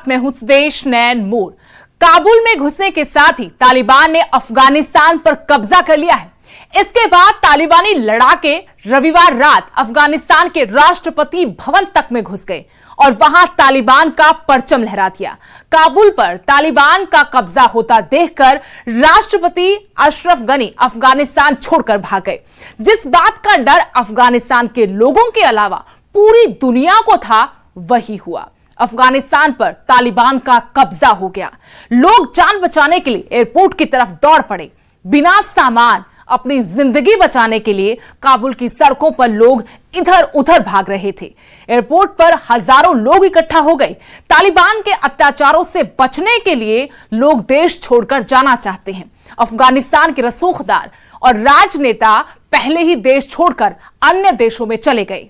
साथ मैं हूं सुदेश नैन मोर। काबुल में घुसने के साथ ही तालिबान ने अफगानिस्तान पर कब्जा कर लिया है। इसके बाद तालिबानी लड़ाके रविवार रात अफगानिस्तान के राष्ट्रपति भवन तक में घुस गए और वहां तालिबान का परचम लहरा दिया। काबुल पर तालिबान का कब्जा होता देखकर राष्ट्रपति अशरफ गनी अफगानिस्तान छोड़कर भाग गए। जिस बात का डर अफगानिस्तान के लोगों के अलावा पूरी दुनिया को था, वही हुआ। अफगानिस्तान पर तालिबान का कब्जा हो गया। लोग जान बचाने के लिए एयरपोर्ट की तरफ दौड़ पड़े। बिना सामान अपनी जिंदगी बचाने के लिए काबुल की सड़कों पर लोग इधर उधर भाग रहे थे। एयरपोर्ट पर हजारों लोग इकट्ठा हो गए। तालिबान के अत्याचारों से बचने के लिए लोग देश छोड़कर जाना चाहते हैं। अफगानिस्तान के रसूखदार और राजनेता पहले ही देश छोड़कर अन्य देशों में चले गए।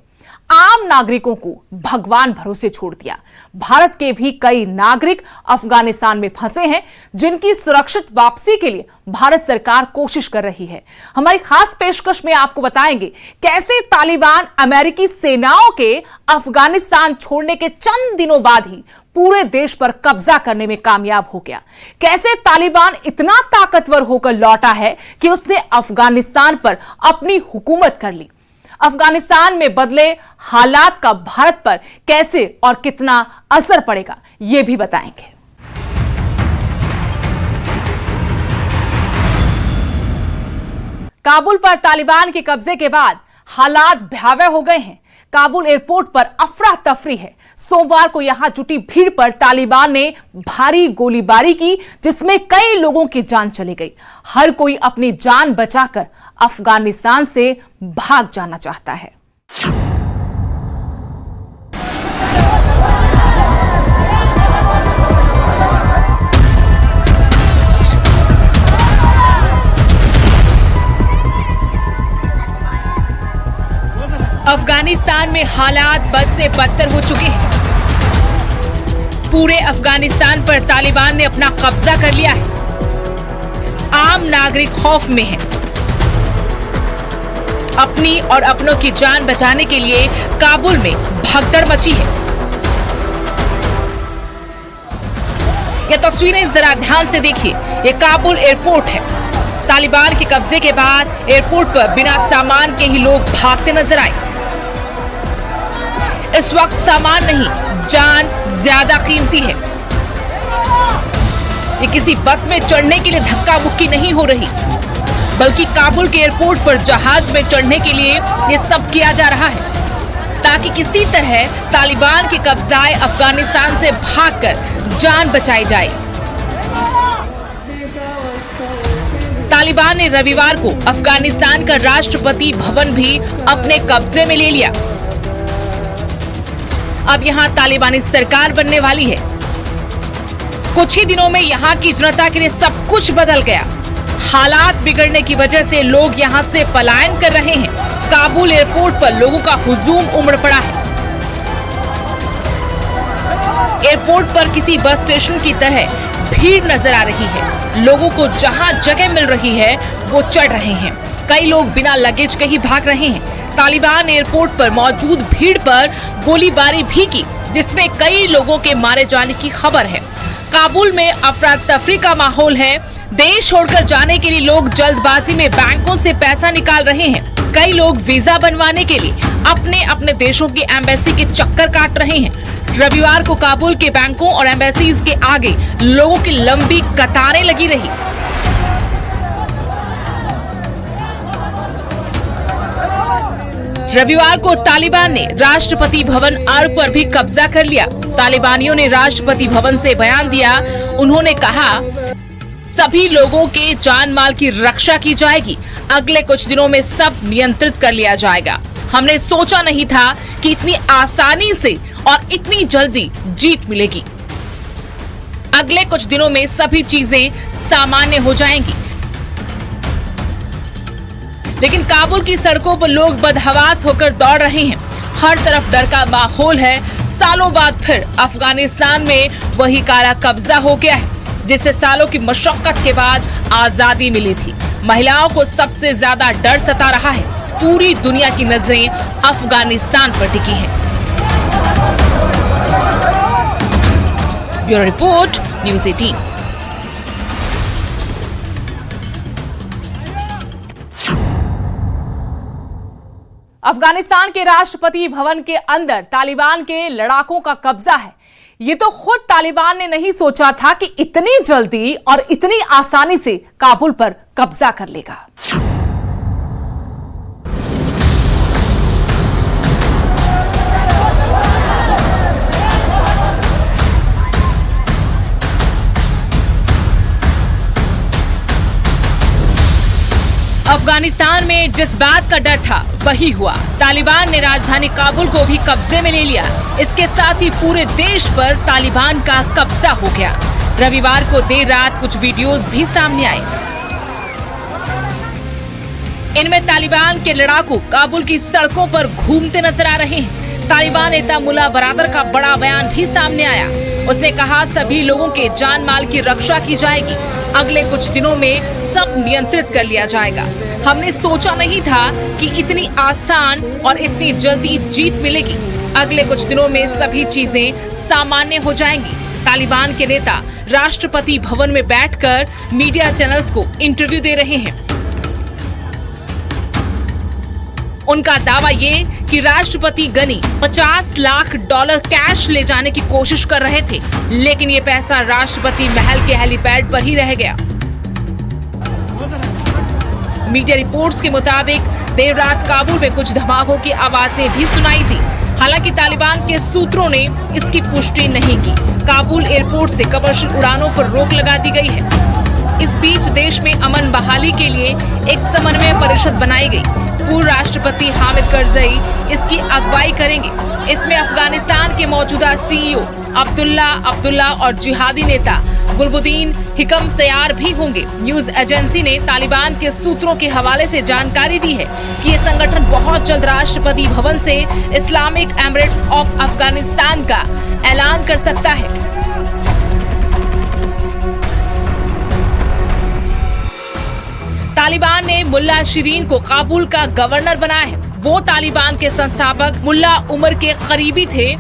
आम नागरिकों को भगवान भरोसे छोड़ दिया। भारत के भी कई नागरिक अफगानिस्तान में फंसे हैं, जिनकी सुरक्षित वापसी के लिए भारत सरकार कोशिश कर रही है। हमारी खास पेशकश में आपको बताएंगे कैसे तालिबान अमेरिकी सेनाओं के अफगानिस्तान छोड़ने के चंद दिनों बाद ही पूरे देश पर कब्जा करने में कामयाब हो गया। कैसे तालिबान इतना ताकतवर होकर लौटा है कि उसने अफगानिस्तान पर अपनी हुकूमत कर ली। अफगानिस्तान में बदले हालात का भारत पर कैसे और कितना असर पड़ेगा, यह भी बताएंगे। काबुल पर तालिबान के कब्जे के बाद हालात भयावह हो गए हैं। काबुल एयरपोर्ट पर अफरा तफरी है। सोमवार को यहां जुटी भीड़ पर तालिबान ने भारी गोलीबारी की, जिसमें कई लोगों की जान चली गई। हर कोई अपनी जान बचाकर अफगानिस्तान से भाग जाना चाहता है। अफगानिस्तान में हालात बद से बदतर हो चुके हैं। पूरे अफगानिस्तान पर तालिबान ने अपना कब्जा कर लिया है। आम नागरिक खौफ में हैं। अपनी और अपनों की जान बचाने के लिए काबुल में भगदड़ मची है। ये तस्वीरें जरा ध्यान से देखिए। ये काबुल एयरपोर्ट है। तालिबान के कब्जे के बाद एयरपोर्ट पर बिना सामान के ही लोग भागते नजर आए। इस वक्त सामान नहीं, जान ज्यादा कीमती है। ये किसी बस में चढ़ने के लिए धक्का मुक्की नहीं हो रही, बल्कि काबुल के एयरपोर्ट पर जहाज में चढ़ने के लिए ये सब किया जा रहा है, ताकि किसी तरह तालिबान के कब्जाए अफगानिस्तान से भागकर जान बचाई जाए। तालिबान ने रविवार को अफगानिस्तान का राष्ट्रपति भवन भी अपने कब्जे में ले लिया। अब यहां तालिबानी सरकार बनने वाली है। कुछ ही दिनों में यहां की जनता के लिए सब कुछ बदल गया। हालात बिगड़ने की वजह से लोग यहां से पलायन कर रहे हैं। काबुल एयरपोर्ट पर लोगों का हुजूम उमड़ पड़ा है। एयरपोर्ट पर किसी बस स्टेशन की तरह भीड़ नजर आ रही है। लोगों को जहां जगह मिल रही है वो चढ़ रहे हैं। कई लोग बिना लगेज के ही भाग रहे हैं। तालिबान एयरपोर्ट पर मौजूद भीड़ पर गोलीबारी भी की, जिसमें कई लोगों के मारे जाने की खबर है। काबुल में अफरा तफरी का माहौल है। देश छोड़कर जाने के लिए लोग जल्दबाजी में बैंकों से पैसा निकाल रहे हैं। कई लोग वीजा बनवाने के लिए अपने अपने देशों की एम्बेसी के चक्कर काट रहे हैं। रविवार को काबुल के बैंकों और एम्बेसीज के आगे लोगों की लंबी कतारें लगी रही। रविवार को तालिबान ने राष्ट्रपति भवन आर पर भी कब्जा कर लिया। तालिबानियों ने राष्ट्रपति भवन से बयान दिया। उन्होंने कहा, सभी लोगों के जान माल की रक्षा की जाएगी। अगले कुछ दिनों में सब नियंत्रित कर लिया जाएगा। हमने सोचा नहीं था कि इतनी आसानी से और इतनी जल्दी जीत मिलेगी। अगले कुछ दिनों में सभी चीजें सामान्य हो जाएंगी। लेकिन काबुल की सड़कों पर लोग बदहवास होकर दौड़ रहे हैं। हर तरफ डर का माहौल है। सालों बाद फिर अफगानिस्तान में वही काला कब्जा हो गया है, जिसे सालों की मशक्कत के बाद आजादी मिली थी। महिलाओं को सबसे ज्यादा डर सता रहा है। पूरी दुनिया की नजरें अफगानिस्तान पर टिकी हैं। Bureau report, news 18। अफगानिस्तान के राष्ट्रपति भवन के अंदर तालिबान के लड़ाकों का कब्जा है। ये तो खुद तालिबान ने नहीं सोचा था कि इतनी जल्दी और इतनी आसानी से काबुल पर कब्जा कर लेगा। अफगानिस्तान में जिस बात का डर था वही हुआ। तालिबान ने राजधानी काबुल को भी कब्जे में ले लिया। इसके साथ ही पूरे देश पर तालिबान का कब्जा हो गया। रविवार को देर रात कुछ वीडियोस भी सामने आए। इनमें तालिबान के लड़ाकू काबुल की सड़कों पर घूमते नजर आ रहे हैं। तालिबान नेता मुल्ला बरादर का बड़ा बयान भी सामने आया। उसने कहा, सभी लोगों के जान माल की रक्षा की जाएगी। अगले कुछ दिनों में सब नियंत्रित कर लिया जाएगा। हमने सोचा नहीं था कि इतनी आसान और इतनी जल्दी जीत मिलेगी। अगले कुछ दिनों में सभी चीजें सामान्य हो जाएंगी। तालिबान के नेता राष्ट्रपति भवन में बैठकर मीडिया चैनल्स को इंटरव्यू दे रहे हैं। उनका दावा ये कि राष्ट्रपति गनी $50 लाख कैश ले जाने की कोशिश कर रहे थे, लेकिन ये पैसा राष्ट्रपति महल के हेलीपैड पर ही रह गया। मीडिया रिपोर्ट्स के मुताबिक देर रात काबुल में कुछ धमाकों की आवाजें भी सुनाई थी। हालांकि तालिबान के सूत्रों ने इसकी पुष्टि नहीं की। काबुल एयरपोर्ट से कमर्शियल उड़ानों पर रोक लगा दी गई है। इस बीच देश में अमन बहाली के लिए एक समन्वय परिषद बनाई गई। पूर्व राष्ट्रपति हामिद करजई इसकी अगुवाई करेंगे। इसमें अफगानिस्तान के मौजूदा सीईओ अब्दुल्ला और जिहादी नेता गुलबुद्दीन हिकम तैयार भी होंगे। न्यूज एजेंसी ने तालिबान के सूत्रों के हवाले से जानकारी दी है कि ये संगठन बहुत जल्द राष्ट्रपति भवन से इस्लामिक एमिरेट्स ऑफ अफगानिस्तान का ऐलान कर सकता है। तालिबान ने मुल्ला शिरीन को काबुल का गवर्नर बनाया है। वो तालिबान के संस्थापक मुल्ला उमर के करीबी थे।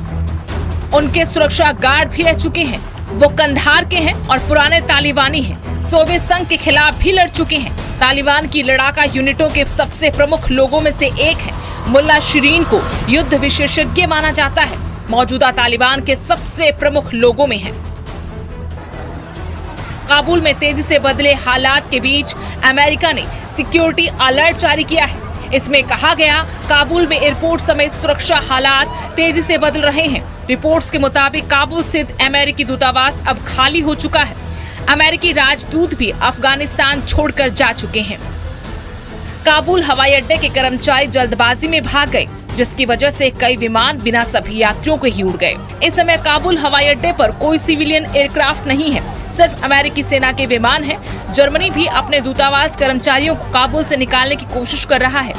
उनके सुरक्षा गार्ड भी रह चुके हैं। वो कंधार के हैं और पुराने तालिबानी हैं। सोवियत संघ के खिलाफ भी लड़ चुके हैं। तालिबान की लड़ाका यूनिटों के सबसे प्रमुख लोगों में से एक है। मुल्ला शिरीन को युद्ध विशेषज्ञ माना जाता है। मौजूदा तालिबान के सबसे प्रमुख लोगों में है। काबुल में तेजी से बदले हालात के बीच अमेरिका ने सिक्योरिटी अलर्ट जारी किया है। इसमें कहा गया, काबुल में एयरपोर्ट समेत सुरक्षा हालात तेजी से बदल रहे हैं। रिपोर्ट्स के मुताबिक काबुल स्थित अमेरिकी दूतावास अब खाली हो चुका है। अमेरिकी राजदूत भी अफगानिस्तान छोड़कर जा चुके हैं। काबुल हवाई अड्डे के कर्मचारी जल्दबाजी में भाग गए, जिसकी वजह से कई विमान बिना सभी यात्रियों के ही उड़ गए। इस समय काबुल हवाई अड्डे पर कोई सिविलियन एयरक्राफ्ट नहीं है, सिर्फ अमेरिकी सेना के विमान हैं। जर्मनी भी अपने दूतावास कर्मचारियों को काबुल से निकालने की कोशिश कर रहा है।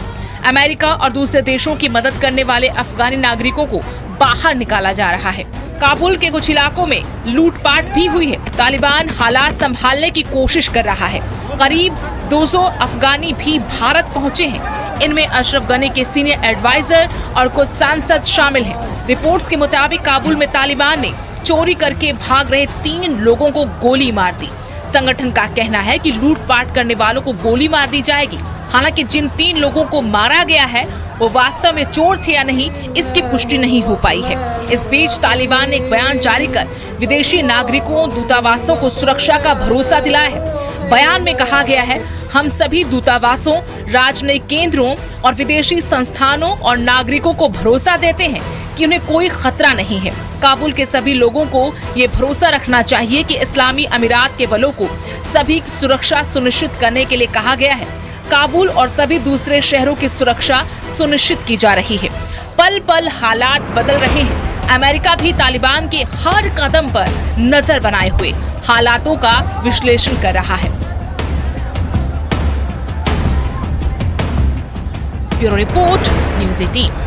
अमेरिका और दूसरे देशों की मदद करने वाले अफगानी नागरिकों को बाहर निकाला जा रहा है। काबुल के कुछ इलाकों में लूटपाट भी हुई है। तालिबान हालात संभालने की कोशिश कर रहा है। करीब 200 अफगानी भी भारत पहुंचे हैं। इनमें अशरफ गनी के सीनियर एडवाइजर और कुछ सांसद शामिल हैं। रिपोर्ट्स के मुताबिक काबुल में तालिबान ने चोरी करके भाग रहे 3 लोगों को गोली मार दी। संगठन का कहना है कि लूटपाट करने वालों को गोली मार दी जाएगी। हालांकि जिन 3 लोगों को मारा गया है वो वास्तव में चोर थे या नहीं, इसकी पुष्टि नहीं हो पाई है। इस बीच तालिबान ने एक बयान जारी कर विदेशी नागरिकों, दूतावासों को सुरक्षा का भरोसा दिलाया है। बयान में कहा गया है, हम सभी दूतावासों, राजनयिक केंद्रों और विदेशी संस्थानों और नागरिकों को भरोसा देते हैं कि उन्हें कोई खतरा नहीं है। काबुल के सभी लोगों को ये भरोसा रखना चाहिए कि इस्लामी अमीरात के बलों को सभी की सुरक्षा सुनिश्चित करने के लिए कहा गया है। काबुल और सभी दूसरे शहरों की सुरक्षा सुनिश्चित की जा रही है। पल पल हालात बदल रहे हैं। अमेरिका भी तालिबान के हर कदम पर नजर बनाए हुए हालातों का विश्लेषण कर रहा है। Bureau report, news 18।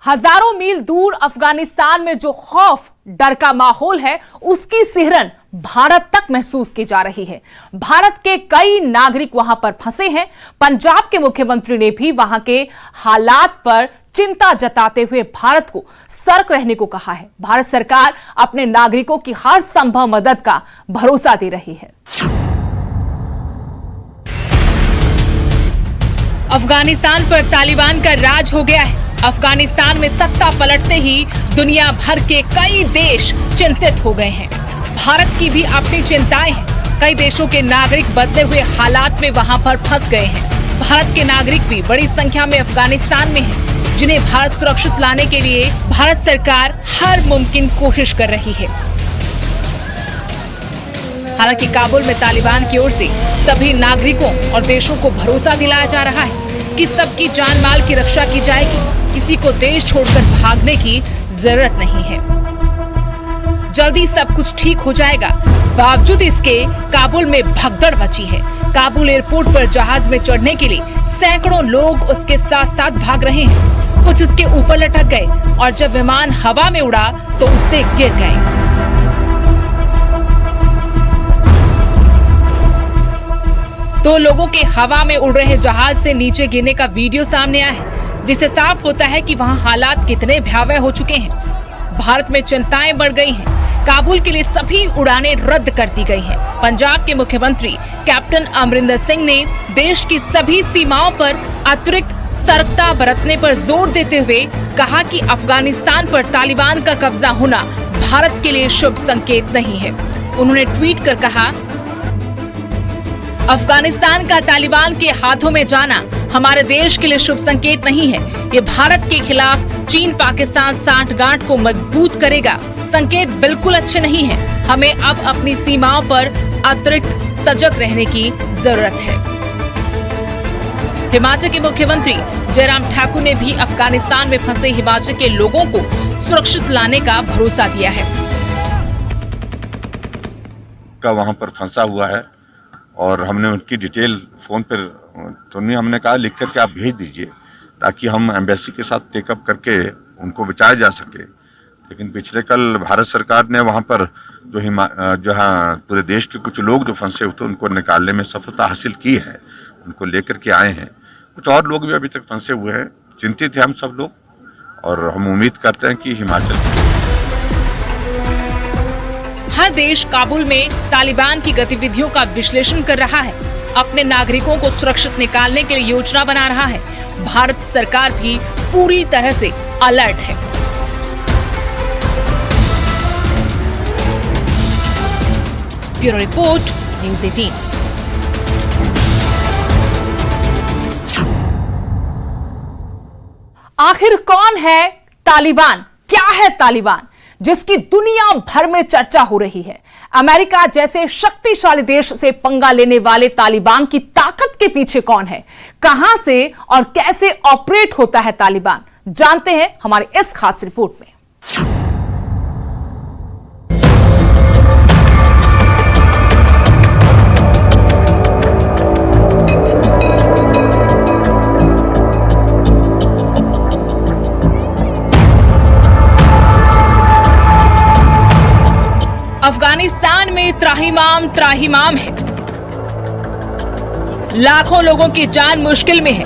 हजारों मील दूर अफगानिस्तान में जो खौफ, डर का माहौल है, उसकी सिहरन भारत तक महसूस की जा रही है। भारत के कई नागरिक वहां पर फंसे हैं। पंजाब के मुख्यमंत्री ने भी वहां के हालात पर चिंता जताते हुए भारत को सतर्क रहने को कहा है। भारत सरकार अपने नागरिकों की हर संभव मदद का भरोसा दे रही है। अफगानिस्तान पर तालिबान का राज हो गया है। अफगानिस्तान में सत्ता पलटते ही दुनिया भर के कई देश चिंतित हो गए हैं। भारत की भी अपनी चिंताएं हैं। कई देशों के नागरिक बदले हुए हालात में वहां पर फंस गए हैं। भारत के नागरिक भी बड़ी संख्या में अफगानिस्तान में हैं, जिन्हें भारत सुरक्षित लाने के लिए भारत सरकार हर मुमकिन कोशिश कर रही है। हालांकि काबुल में तालिबान की ओर से सभी नागरिकों और देशों को भरोसा दिलाया जा रहा है कि सबकी जान माल की रक्षा की जाएगी। किसी को देश छोड़कर भागने की जरूरत नहीं है। जल्दी सब कुछ ठीक हो जाएगा। बावजूद इसके काबुल में भगदड़ मची है। काबुल एयरपोर्ट पर जहाज में चढ़ने के लिए सैकड़ों लोग उसके साथ साथ भाग रहे हैं। कुछ उसके ऊपर लटक गए और जब विमान हवा में उड़ा तो उससे गिर गए। तो लोगों के हवा में उड़ रहे जहाज से नीचे गिरने का वीडियो सामने आया है, जिससे साफ होता है कि वहां हालात कितने भयावह हो चुके हैं। भारत में चिंताएं बढ़ गई हैं। काबुल के लिए सभी उड़ानें रद्द कर दी गई हैं। पंजाब के मुख्यमंत्री कैप्टन अमरिंदर सिंह ने देश की सभी सीमाओं पर अतिरिक्त सतर्कता बरतने पर जोर देते हुए कहा कि अफगानिस्तान पर तालिबान का कब्जा होना भारत के लिए शुभ संकेत नहीं है। उन्होंने ट्वीट कर कहा, अफगानिस्तान का तालिबान के हाथों में जाना हमारे देश के लिए शुभ संकेत नहीं है। ये भारत के खिलाफ चीन पाकिस्तान सांठगांठ को मजबूत करेगा। संकेत बिल्कुल अच्छे नहीं है। हमें अब अपनी सीमाओं पर अतिरिक्त सजग रहने की जरूरत है। हिमाचल के मुख्यमंत्री जयराम ठाकुर ने भी अफगानिस्तान में फंसे हिमाचल के लोगों को सुरक्षित लाने का भरोसा दिया है। वहां पर फंसा हुआ है और हमने उनकी डिटेल फोन पर तो नहीं, हमने कहा लिख करके आप भेज दीजिए ताकि हम एम्बेसी के साथ टेकअप करके उनको बचाया जा सके। लेकिन पिछले कल भारत सरकार ने वहां पर जहाँ पूरे देश के कुछ लोग जो फंसे हुए थे उनको निकालने में सफलता हासिल की है। उनको लेकर के आए हैं। कुछ और लोग भी अभी तक फंसे हुए हैं। चिंतित हैं हम सब लोग और हम उम्मीद करते हैं कि हिमाचल हर देश काबुल में तालिबान की गतिविधियों का विश्लेषण कर रहा है। अपने नागरिकों को सुरक्षित निकालने के लिए योजना बना रहा है। भारत सरकार भी पूरी तरह से अलर्ट है। Bureau report, news 18। आखिर कौन है तालिबान? क्या है तालिबान जिसकी दुनिया भर में चर्चा हो रही है? अमेरिका जैसे शक्तिशाली देश से पंगा लेने वाले तालिबान की ताकत के पीछे कौन है? कहां से और कैसे ऑपरेट होता है तालिबान? जानते हैं हमारी इस खास रिपोर्ट में। अफगानिस्तान में त्राहिमाम है। लाखों लोगों की जान मुश्किल में है।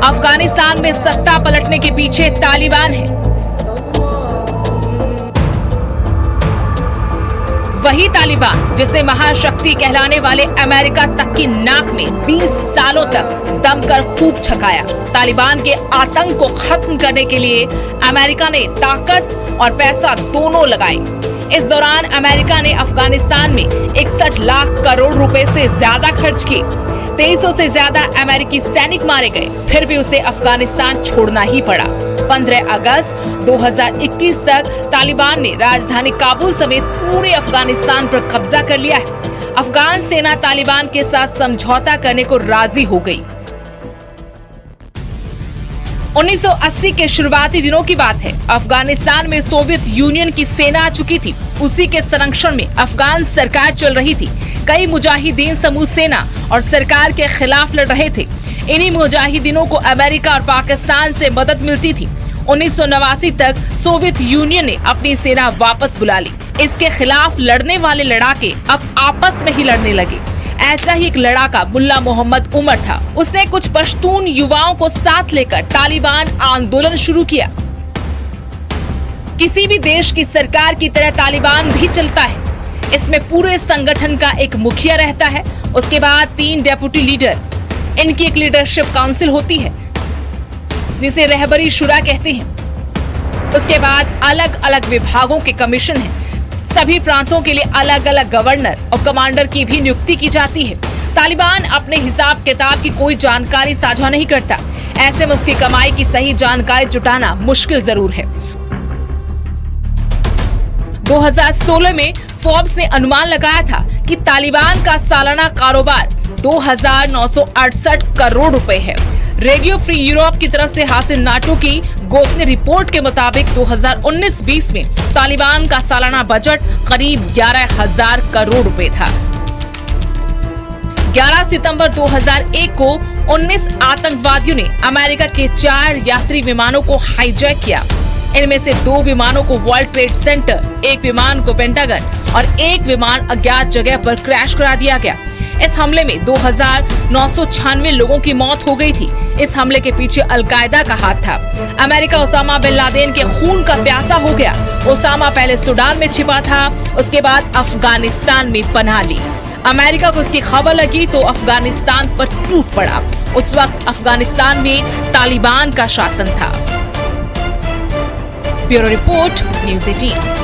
अफगानिस्तान में सत्ता पलटने के पीछे तालिबान है। वही तालिबान जिसे महाशक्ति कहलाने वाले अमेरिका तक की नाक में 20 सालों तक दमकर खूब छकाया। तालिबान के आतंक को खत्म करने के लिए अमेरिका ने ताकत और पैसा दोनों लगाए। इस दौरान अमेरिका ने अफगानिस्तान में 61 लाख करोड़ रुपए से ज्यादा खर्च किए। 2300 से ज्यादा अमेरिकी सैनिक मारे गए। फिर भी उसे अफगानिस्तान छोड़ना ही पड़ा। 15 अगस्त 2021 तक तालिबान ने राजधानी काबुल समेत पूरे अफगानिस्तान पर कब्जा कर लिया है। अफगान सेना तालिबान के साथ समझौता करने को राजी हो गई। 1980 के शुरुआती दिनों की बात है। अफगानिस्तान में सोवियत यूनियन की सेना आ चुकी थी। उसी के संरक्षण में अफगान सरकार चल रही थी। कई मुजाहिदीन समूह सेना और सरकार के खिलाफ लड़ रहे थे। इन्हीं मुजाहिदीनों को अमेरिका और पाकिस्तान से मदद मिलती थी। 1989 तक सोवियत यूनियन ने अपनी सेना वापस बुला ली। इसके खिलाफ लड़ने वाले लड़ाके अब आपस में ही लड़ने लगे। ऐसा ही एक लड़ाका मुल्ला मोहम्मद उमर था। उसने कुछ पश्तून युवाओं को साथ लेकर तालिबान आंदोलन शुरू किया। किसी भी देश की सरकार की तरह तालिबान भी चलता है। इसमें पूरे संगठन का एक मुखिया रहता है, उसके बाद 3 डेप्यूटी लीडर। इनकी एक लीडरशिप काउंसिल होती है जिसे रहबरी शुरा कहते हैं। उसके बाद अलग अलग विभागों के कमीशन हैं। सभी प्रांतों के लिए अलग अलग गवर्नर और कमांडर की भी नियुक्ति की जाती है। तालिबान अपने हिसाब किताब की कोई जानकारी साझा नहीं करता। ऐसे में उसकी कमाई की सही जानकारी जुटाना मुश्किल जरूर है। 2016 में फोर्ब्स ने अनुमान लगाया था कि तालिबान का सालाना कारोबार 2,968 करोड़ रुपए है। रेडियो फ्री यूरोप की तरफ से हासिल नाटो की गोपनीय रिपोर्ट के मुताबिक 2019-20 में तालिबान का सालाना बजट करीब 11,000 करोड़ रुपए था। 11 सितंबर 2001 को 19 आतंकवादियों ने अमेरिका के 4 यात्री विमानों को हाईजैक किया। इनमें से 2 विमानों को वर्ल्ड ट्रेड सेंटर, 1 विमान को पेंटागन और 1 विमान अज्ञात जगह पर क्रैश करा दिया गया। इस हमले में 2,996 लोगों की मौत हो गई थी। इस हमले के पीछे अलकायदा का हाथ था। अमेरिका ओसामा बिन लादेन के खून का प्यासा हो गया। ओसामा पहले सूडान में छिपा था, उसके बाद अफगानिस्तान में पनाह ली। अमेरिका को इसकी खबर लगी तो अफगानिस्तान पर टूट पड़ा। उस वक्त अफगानिस्तान में तालिबान का शासन था। Bureau report, news 18।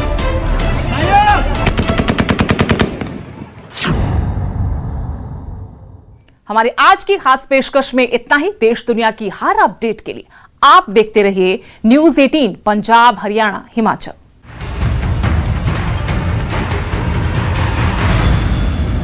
हमारी आज की खास पेशकश में इतना ही। देश दुनिया की हर अपडेट के लिए आप देखते रहिए न्यूज़ 18 पंजाब, हरियाणा, हिमाचल।